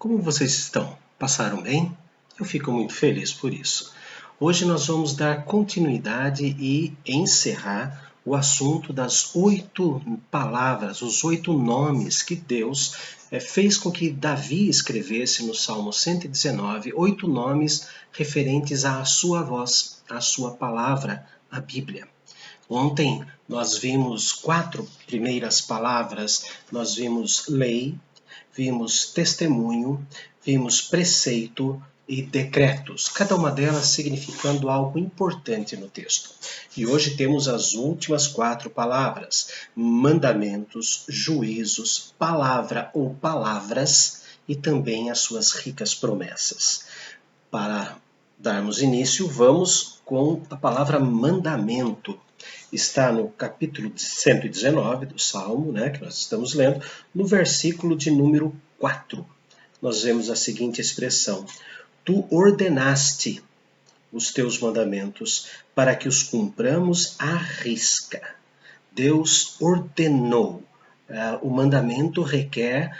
Como vocês estão? Passaram bem? Eu fico muito feliz por isso. Hoje nós vamos dar continuidade e encerrar o assunto das 8 palavras, os 8 nomes que Deus fez com que Davi escrevesse no Salmo 119, 8 nomes referentes à sua voz, à sua palavra, a Bíblia. Ontem nós vimos 4 primeiras palavras, nós vimos lei, vimos testemunho, vimos preceito e decretos, cada uma delas significando algo importante no texto. E hoje temos as últimas 4 palavras, mandamentos, juízos, palavra ou palavras e também as suas ricas promessas. Para darmos início, vamos com a palavra mandamento. Está no capítulo 119 do Salmo, que nós estamos lendo, no versículo de número 4. Nós vemos a seguinte expressão: Tu ordenaste os teus mandamentos para que os cumpramos à risca. Deus ordenou. O mandamento requer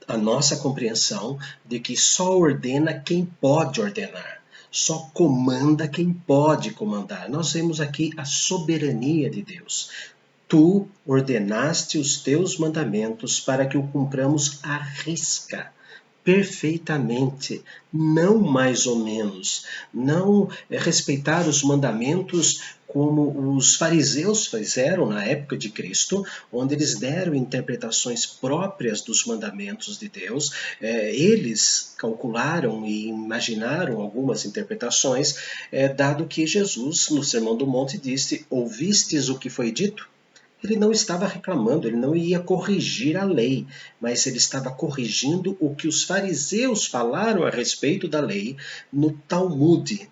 a nossa compreensão de que só ordena quem pode ordenar. Só comanda quem pode comandar. Nós vemos aqui a soberania de Deus. Tu ordenaste os teus mandamentos para que o cumpramos à risca, perfeitamente, não mais ou menos. Não respeitar os mandamentos como os fariseus fizeram na época de Cristo, onde eles deram interpretações próprias dos mandamentos de Deus. Eles calcularam e imaginaram algumas interpretações, dado que Jesus, no Sermão do Monte, disse: ouvistes o que foi dito? Ele não estava reclamando, ele não ia corrigir a lei, mas ele estava corrigindo o que os fariseus falaram a respeito da lei no Talmud,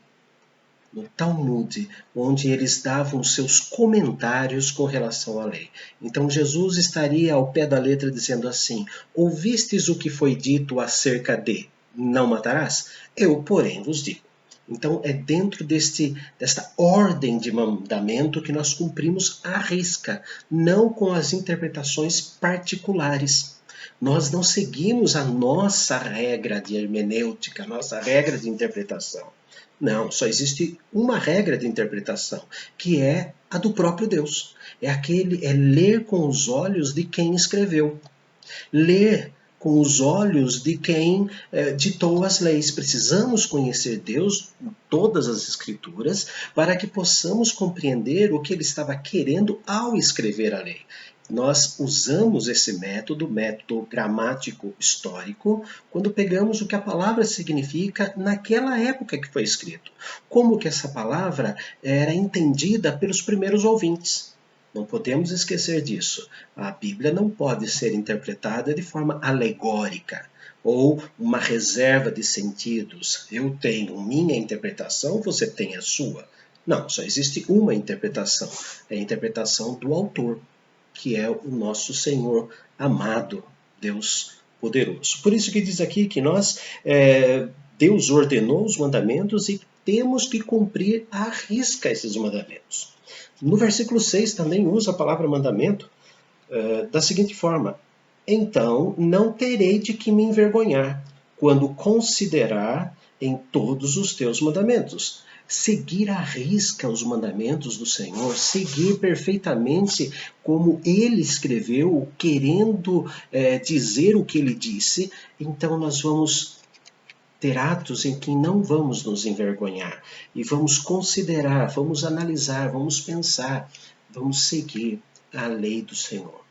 onde eles davam seus comentários com relação à lei. Então Jesus estaria ao pé da letra dizendo assim: ouvistes o que foi dito acerca de não matarás? Eu, porém, vos digo. Então é dentro desta ordem de mandamento que nós cumprimos à risca, não com as interpretações particulares. Nós não seguimos a nossa regra de hermenêutica, a nossa regra de interpretação. Não, só existe uma regra de interpretação, que é a do próprio Deus. É ler com os olhos de quem escreveu. Ler com os olhos de quem ditou as leis. Precisamos conhecer Deus em todas as Escrituras para que possamos compreender o que ele estava querendo ao escrever a lei. Nós usamos esse método gramático histórico, quando pegamos o que a palavra significa naquela época que foi escrito. Como que essa palavra era entendida pelos primeiros ouvintes. Não podemos esquecer disso. A Bíblia não pode ser interpretada de forma alegórica ou uma reserva de sentidos. Eu tenho minha interpretação, você tem a sua. Não, só existe uma interpretação. É a interpretação do autor, que é o nosso Senhor amado, Deus poderoso. Por isso que diz aqui que Deus ordenou os mandamentos e temos que cumprir à risca esses mandamentos. No versículo 6 também usa a palavra mandamento da seguinte forma: então não terei de que me envergonhar quando considerar em todos os teus mandamentos. Seguir à risca os mandamentos do Senhor, seguir perfeitamente como ele escreveu, querendo dizer o que ele disse, então nós vamos ter atos em que não vamos nos envergonhar e vamos considerar, vamos analisar, vamos pensar, vamos seguir a lei do Senhor.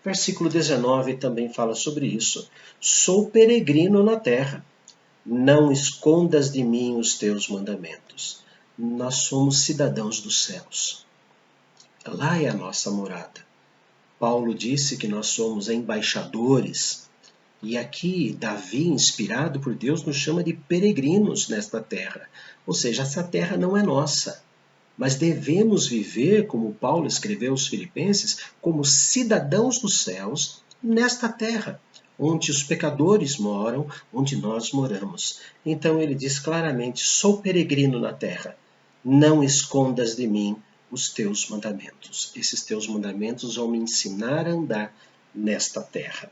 Versículo 19 também fala sobre isso. Sou peregrino na terra, não escondas de mim os teus mandamentos. Nós somos cidadãos dos céus. Lá é a nossa morada. Paulo disse que nós somos embaixadores. E aqui, Davi, inspirado por Deus, nos chama de peregrinos nesta terra. Ou seja, essa terra não é nossa. Mas devemos viver, como Paulo escreveu aos Filipenses, como cidadãos dos céus nesta terra, onde os pecadores moram, onde nós moramos. Então ele diz claramente: sou peregrino na terra, não escondas de mim os teus mandamentos. Esses teus mandamentos vão me ensinar a andar nesta terra.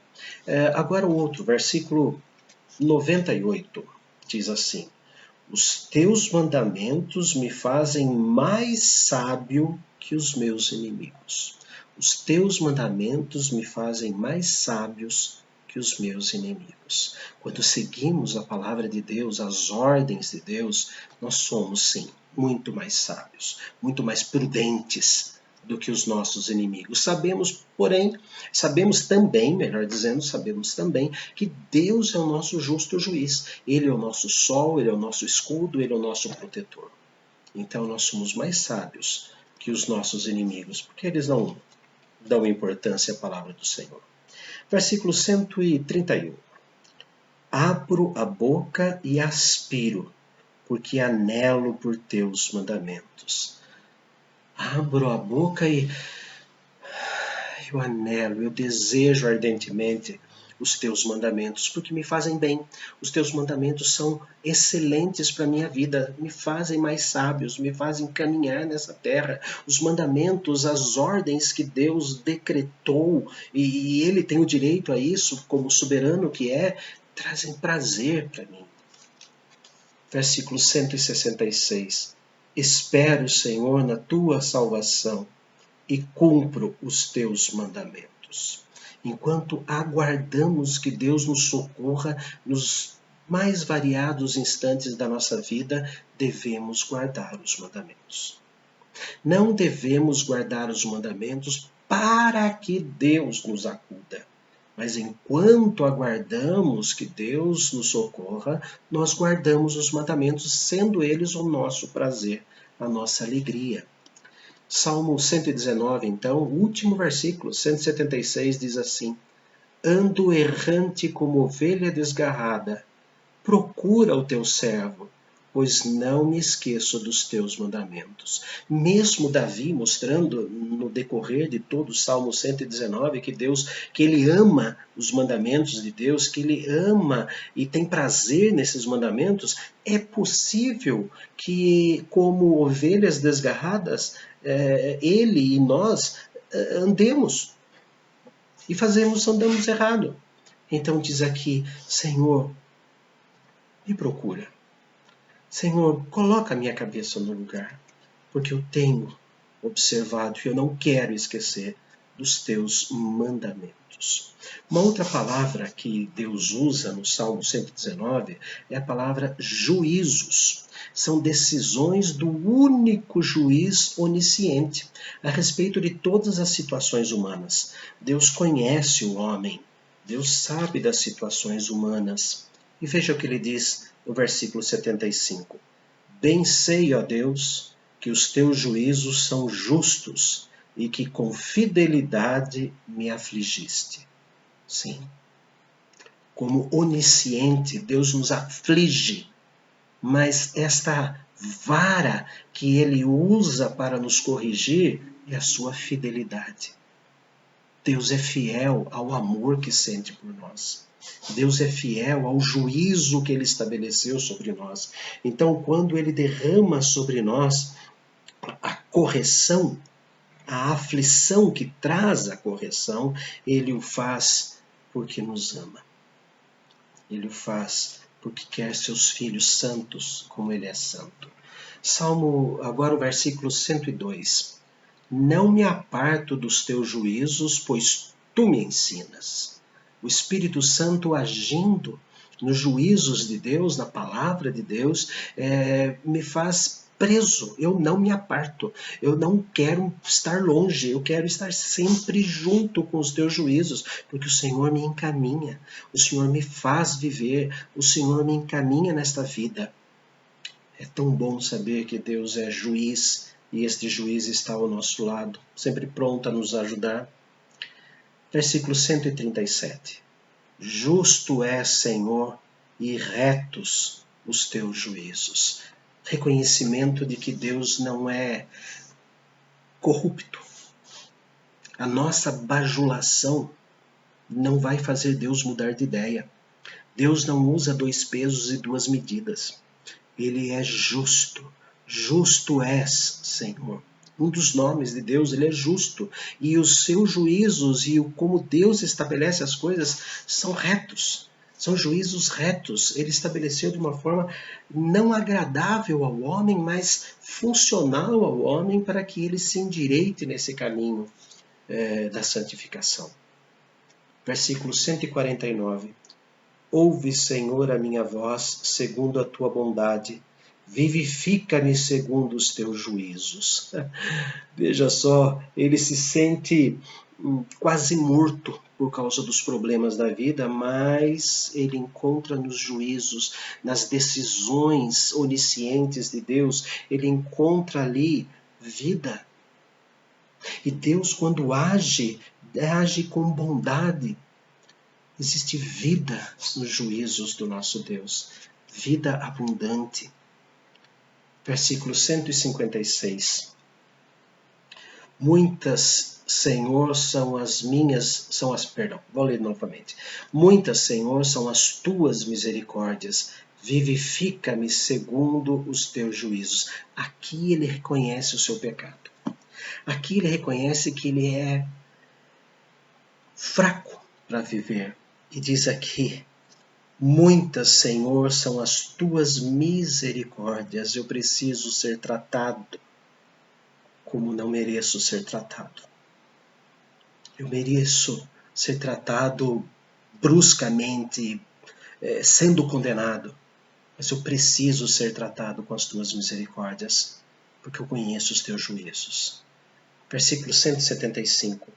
Agora o outro, versículo 98 diz assim: os teus mandamentos me fazem mais sábio que os meus inimigos. Os teus mandamentos me fazem mais sábios que os meus inimigos. Quando seguimos a palavra de Deus, as ordens de Deus, nós somos, sim, muito mais sábios, muito mais prudentes do que os nossos inimigos. Sabemos também que Deus é o nosso justo juiz. Ele é o nosso sol, ele é o nosso escudo, ele é o nosso protetor. Então nós somos mais sábios que os nossos inimigos, porque eles não dão importância à palavra do Senhor. Versículo 131. Abro a boca e aspiro, porque anelo por teus mandamentos. Abro a boca e eu anelo, eu desejo ardentemente os teus mandamentos, porque me fazem bem. Os teus mandamentos são excelentes para a minha vida, me fazem mais sábios, me fazem caminhar nessa terra. Os mandamentos, as ordens que Deus decretou, e Ele tem o direito a isso, como soberano que é, trazem prazer para mim. Versículo 166. Espero, Senhor, na tua salvação e cumpro os teus mandamentos. Enquanto aguardamos que Deus nos socorra nos mais variados instantes da nossa vida, devemos guardar os mandamentos. Não devemos guardar os mandamentos para que Deus nos acuda. Mas enquanto aguardamos que Deus nos socorra, nós guardamos os mandamentos, sendo eles o nosso prazer, a nossa alegria. Salmo 119, então, último versículo, 176, diz assim: ando errante como ovelha desgarrada, procura o teu servo, pois não me esqueço dos teus mandamentos. Mesmo Davi mostrando no decorrer de todo o Salmo 119 que ele ama os mandamentos de Deus, que ele ama e tem prazer nesses mandamentos, é possível que, como ovelhas desgarradas, ele e nós andemos e andamos errado. Então diz aqui: Senhor, me procura. Senhor, coloca a minha cabeça no lugar, porque eu tenho observado e eu não quero esquecer dos teus mandamentos. Uma outra palavra que Deus usa no Salmo 119 é a palavra juízos. São decisões do único juiz onisciente a respeito de todas as situações humanas. Deus conhece o homem, Deus sabe das situações humanas. E veja o que ele diz no versículo 75. Bem sei, ó Deus, que os teus juízos são justos e que com fidelidade me afligiste. Sim, como onisciente, Deus nos aflige, mas esta vara que ele usa para nos corrigir é a sua fidelidade. Deus é fiel ao amor que sente por nós. Deus é fiel ao juízo que ele estabeleceu sobre nós. Então, quando ele derrama sobre nós a correção, a aflição que traz a correção, ele o faz porque nos ama. Ele o faz porque quer seus filhos santos como ele é santo. Salmo, agora o versículo 102. Não me aparto dos teus juízos, pois tu me ensinas. O Espírito Santo agindo nos juízos de Deus, na palavra de Deus, me faz preso. Eu não me aparto. Eu não quero estar longe. Eu quero estar sempre junto com os teus juízos, porque o Senhor me encaminha. O Senhor me faz viver. O Senhor me encaminha nesta vida. É tão bom saber que Deus é juiz e este juiz está ao nosso lado, sempre pronto a nos ajudar. Versículo 137. Justo é, Senhor, e retos os teus juízos. Reconhecimento de que Deus não é corrupto. A nossa bajulação não vai fazer Deus mudar de ideia. Deus não usa 2 pesos e 2 medidas. Ele é justo. Justo és, Senhor. Um dos nomes de Deus, ele é justo. E os seus juízos e como Deus estabelece as coisas são retos. São juízos retos. Ele estabeleceu de uma forma não agradável ao homem, mas funcional ao homem para que ele se endireite nesse caminho da santificação. Versículo 149. Ouve, Senhor, a minha voz, segundo a tua bondade. Vivifica-me segundo os teus juízos. Veja só, ele se sente quase morto por causa dos problemas da vida, mas ele encontra nos juízos, nas decisões oniscientes de Deus, ele encontra ali vida. E Deus, quando age com bondade. Existe vida nos juízos do nosso Deus, vida abundante. Versículo 156. Muitas, Senhor, vou ler novamente. Muitas, Senhor, são as tuas misericórdias. Vivifica-me segundo os teus juízos. Aqui ele reconhece o seu pecado. Aqui ele reconhece que ele é fraco para viver. E diz aqui, muitas, Senhor, são as tuas misericórdias. Eu preciso ser tratado como não mereço ser tratado. Eu mereço ser tratado bruscamente, sendo condenado. Mas eu preciso ser tratado com as tuas misericórdias, porque eu conheço os teus juízos. Versículo 175.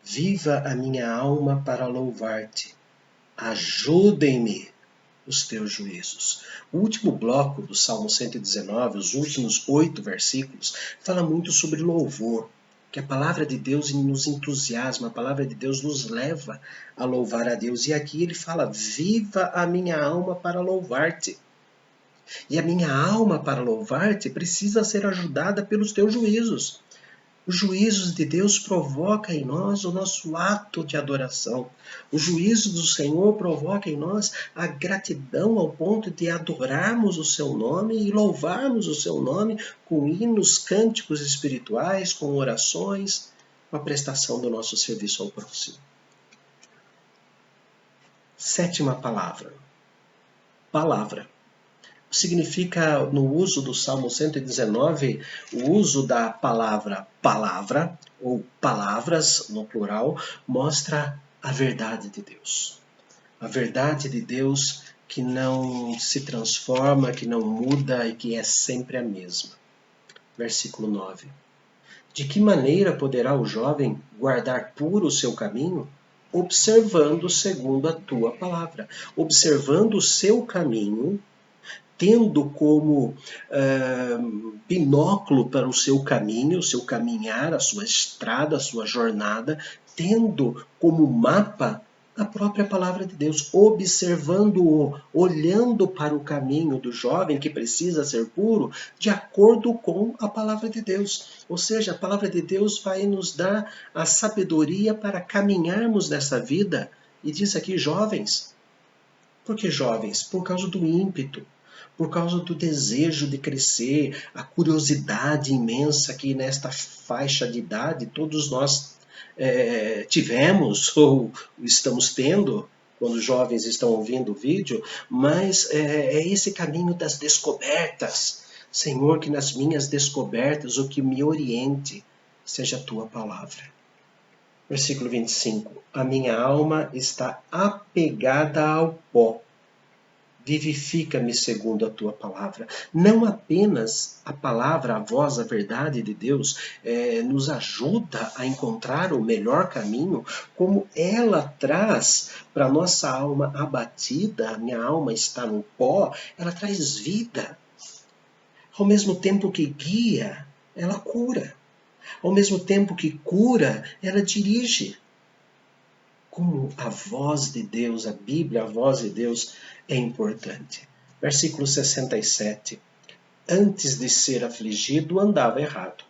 Viva a minha alma para louvar-te. Ajudem-me os teus juízos. O último bloco do Salmo 119, os últimos 8 versículos, fala muito sobre louvor, que a palavra de Deus nos entusiasma, a palavra de Deus nos leva a louvar a Deus. E aqui ele fala, viva a minha alma para louvar-te. E a minha alma para louvar-te precisa ser ajudada pelos teus juízos. Os juízos de Deus provocam em nós o nosso ato de adoração. O juízo do Senhor provoca em nós a gratidão ao ponto de adorarmos o seu nome e louvarmos o seu nome com hinos, cânticos espirituais, com orações, com a prestação do nosso serviço ao próximo. Sétima palavra. Palavra. Significa, no uso do Salmo 119, o uso da palavra palavra, ou palavras, no plural, mostra a verdade de Deus. A verdade de Deus que não se transforma, que não muda e que é sempre a mesma. Versículo 9. De que maneira poderá o jovem guardar puro o seu caminho? Observando segundo a tua palavra. Observando o seu caminho, tendo como binóculo para o seu caminho, o seu caminhar, a sua estrada, a sua jornada, tendo como mapa a própria palavra de Deus, observando-o, olhando para o caminho do jovem que precisa ser puro, de acordo com a palavra de Deus. Ou seja, a palavra de Deus vai nos dar a sabedoria para caminharmos nessa vida. E diz aqui, jovens. Por que jovens? Por causa do ímpeto. Por causa do desejo de crescer, a curiosidade imensa que nesta faixa de idade todos nós tivemos ou estamos tendo, quando os jovens estão ouvindo o vídeo, mas é esse caminho das descobertas. Senhor, que nas minhas descobertas o que me oriente seja a tua palavra. Versículo 25. A minha alma está apegada ao pó. Vivifica-me segundo a tua palavra. Não apenas a palavra, a voz, a verdade de Deus nos ajuda a encontrar o melhor caminho, como ela traz para a nossa alma abatida, a minha alma está no pó, ela traz vida. Ao mesmo tempo que guia, ela cura. Ao mesmo tempo que cura, ela dirige. Como a voz de Deus, a Bíblia, a voz de Deus é importante. Versículo 67. Antes de ser afligido, andava errado,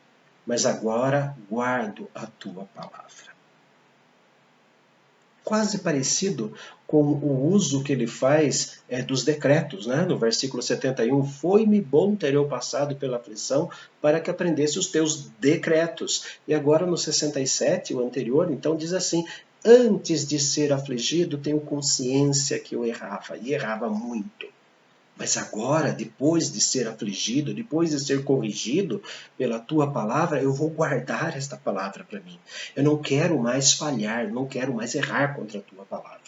mas agora guardo a tua palavra. Quase parecido com o uso que ele faz dos decretos, né? No versículo 71, foi-me bom ter eu passado pela aflição para que aprendesse os teus decretos. E agora no 67, o anterior, então diz assim, antes de ser afligido, tenho consciência que eu errava, e errava muito. Mas agora, depois de ser afligido, depois de ser corrigido pela tua palavra, eu vou guardar esta palavra para mim. Eu não quero mais falhar, não quero mais errar contra a tua palavra.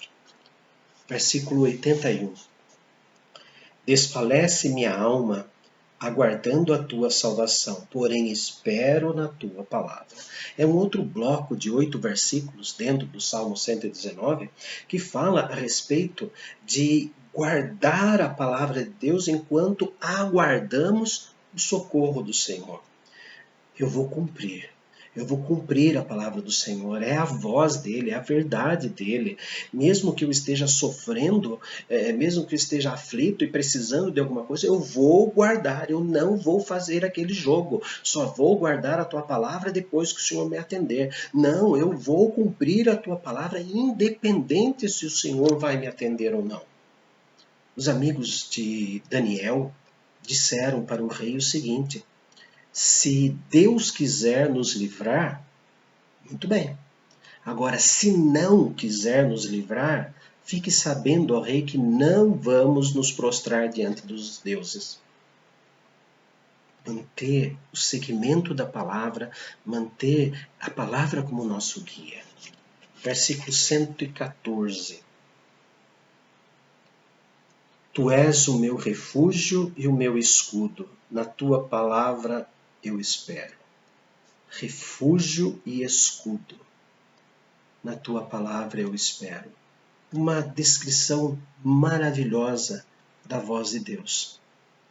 Versículo 81. Desfalece minha alma, aguardando a tua salvação, porém espero na tua palavra. É um outro bloco de 8 versículos dentro do Salmo 119 que fala a respeito de guardar a palavra de Deus enquanto aguardamos o socorro do Senhor. Eu vou cumprir a palavra do Senhor, é a voz dele, é a verdade dele. Mesmo que eu esteja sofrendo, mesmo que eu esteja aflito e precisando de alguma coisa, eu vou guardar, eu não vou fazer aquele jogo. Só vou guardar a tua palavra depois que o Senhor me atender. Não, eu vou cumprir a tua palavra, independente se o Senhor vai me atender ou não. Os amigos de Daniel disseram para o rei o seguinte: se Deus quiser nos livrar, muito bem. Agora, se não quiser nos livrar, fique sabendo, ó rei, que não vamos nos prostrar diante dos deuses. Manter o seguimento da palavra, manter a palavra como nosso guia. Versículo 114. Tu és o meu refúgio e o meu escudo, na tua palavra eu espero. Refúgio e escudo. Na tua palavra eu espero. Uma descrição maravilhosa da voz de Deus.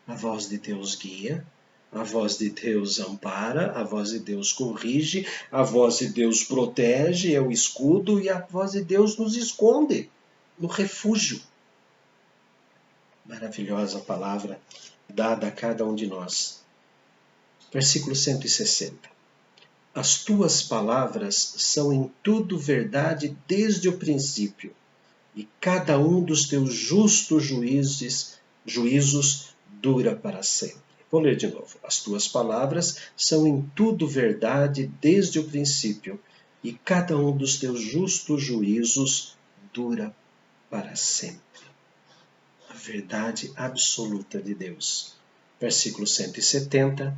A voz de Deus guia, a voz de Deus ampara, a voz de Deus corrige, a voz de Deus protege, é o escudo, e a voz de Deus nos esconde no refúgio. Maravilhosa palavra dada a cada um de nós. Versículo 160. As tuas palavras são em tudo verdade desde o princípio, e cada um dos teus justos juízos dura para sempre. Vou ler de novo. As tuas palavras são em tudo verdade desde o princípio, e cada um dos teus justos juízos dura para sempre. A verdade absoluta de Deus. Versículo 170.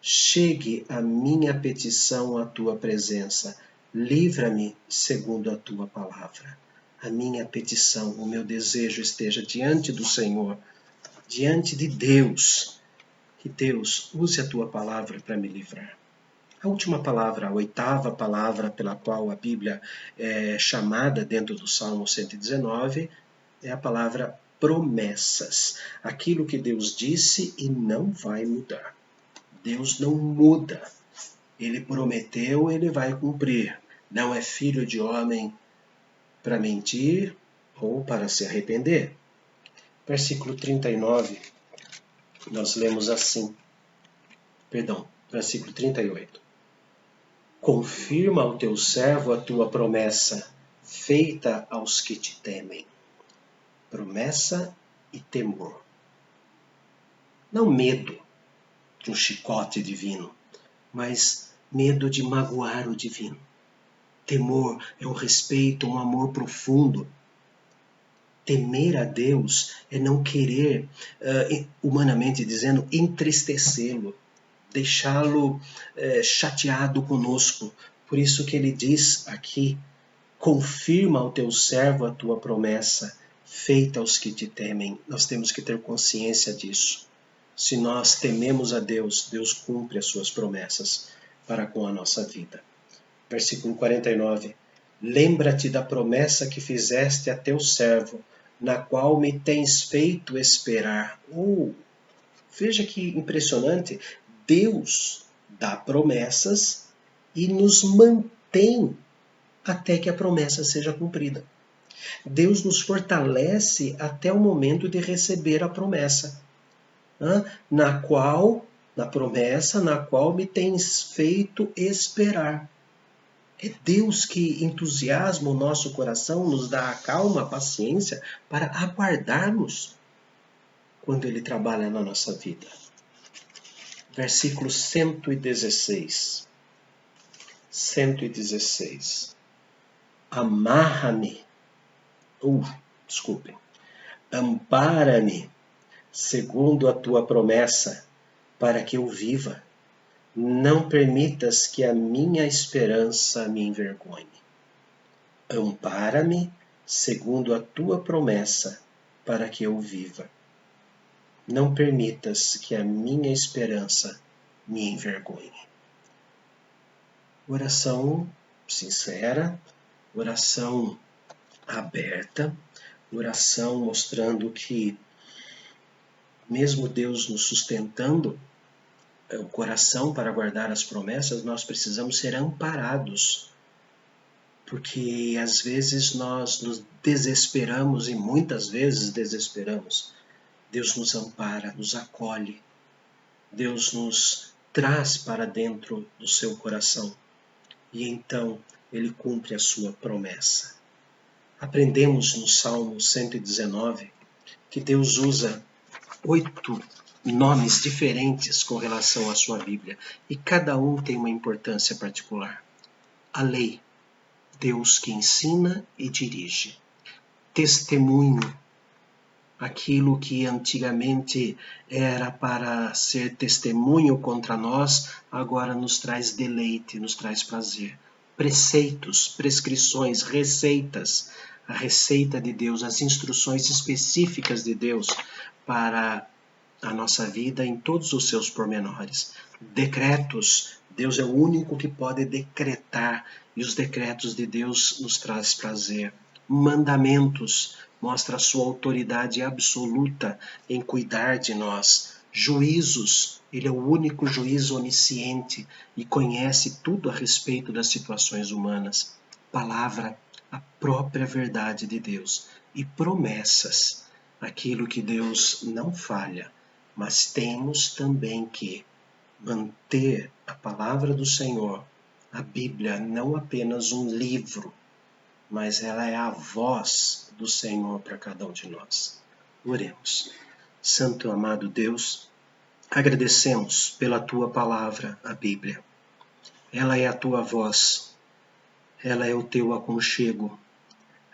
Chegue a minha petição à tua presença, livra-me segundo a tua palavra. A minha petição, o meu desejo esteja diante do Senhor, diante de Deus. Que Deus use a tua palavra para me livrar. A última palavra, a oitava palavra pela qual a Bíblia é chamada dentro do Salmo 119, é a palavra promessas. Aquilo que Deus disse e não vai mudar. Deus não muda. Ele prometeu, ele vai cumprir. Não é filho de homem para mentir ou para se arrepender. Versículo 39, nós lemos assim. Versículo 38. Confirma ao teu servo a tua promessa, feita aos que te temem. Promessa e temor. Não medo de um chicote divino, mas medo de magoar o divino. Temor é um respeito, um amor profundo. Temer a Deus é não querer, humanamente dizendo, entristecê-lo, deixá-lo chateado conosco. Por isso que ele diz aqui, confirma ao teu servo a tua promessa, feita aos que te temem. Nós temos que ter consciência disso. Se nós tememos a Deus, Deus cumpre as suas promessas para com a nossa vida. Versículo 49. Lembra-te da promessa que fizeste a teu servo, na qual me tens feito esperar. Veja que impressionante. Deus dá promessas e nos mantém até que a promessa seja cumprida. Deus nos fortalece até o momento de receber a promessa. Na promessa na qual me tens feito esperar. É Deus que entusiasma o nosso coração, nos dá a calma, a paciência para aguardarmos quando Ele trabalha na nossa vida. Versículo 116. amarra-me, ampara-me segundo a tua promessa, para que eu viva. Não permitas que a minha esperança me envergonhe. Ampara-me segundo a tua promessa, para que eu viva. Não permitas que a minha esperança me envergonhe. Oração sincera, oração aberta, oração mostrando que, mesmo Deus nos sustentando o coração para guardar as promessas, nós precisamos ser amparados, porque às vezes nós nos desesperamos e muitas vezes desesperamos. Deus nos ampara, nos acolhe, Deus nos traz para dentro do seu coração e então Ele cumpre a sua promessa. Aprendemos no Salmo 119 que Deus usa 8 nomes diferentes com relação à sua Bíblia e cada um tem uma importância particular. A lei, Deus que ensina e dirige. Testemunho, aquilo que antigamente era para ser testemunho contra nós, agora nos traz deleite, nos traz prazer. Preceitos, prescrições, receitas, a receita de Deus, as instruções específicas de Deus para a nossa vida em todos os seus pormenores. Decretos, Deus é o único que pode decretar e os decretos de Deus nos traz prazer. Mandamentos, mostra a sua autoridade absoluta em cuidar de nós. Juízos, ele é o único juiz onisciente e conhece tudo a respeito das situações humanas. Palavra, a própria verdade de Deus. E promessas, aquilo que Deus não falha, mas temos também que manter a palavra do Senhor, a Bíblia, não apenas um livro, mas ela é a voz do Senhor para cada um de nós. Oremos. Santo e amado Deus, agradecemos pela tua palavra, a Bíblia. Ela é a tua voz, ela é o teu aconchego,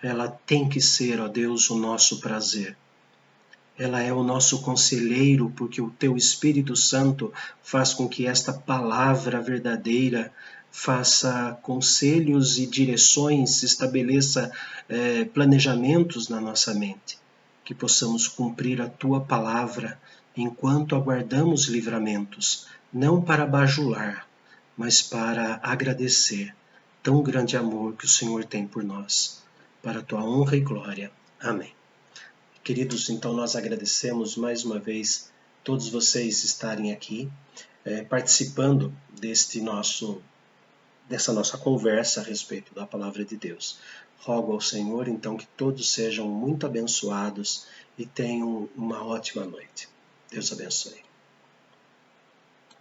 ela tem que ser, ó Deus, o nosso prazer. Ela é o nosso conselheiro, porque o teu Espírito Santo faz com que esta palavra verdadeira faça conselhos e direções, estabeleça planejamentos na nossa mente. Que possamos cumprir a tua palavra enquanto aguardamos livramentos, não para bajular, mas para agradecer tão grande amor que o Senhor tem por nós. Para a tua honra e glória. Amém. Queridos, então nós agradecemos mais uma vez todos vocês estarem aqui participando dessa nossa conversa a respeito da palavra de Deus. Rogo ao Senhor então que todos sejam muito abençoados e tenham uma ótima noite. Deus abençoe.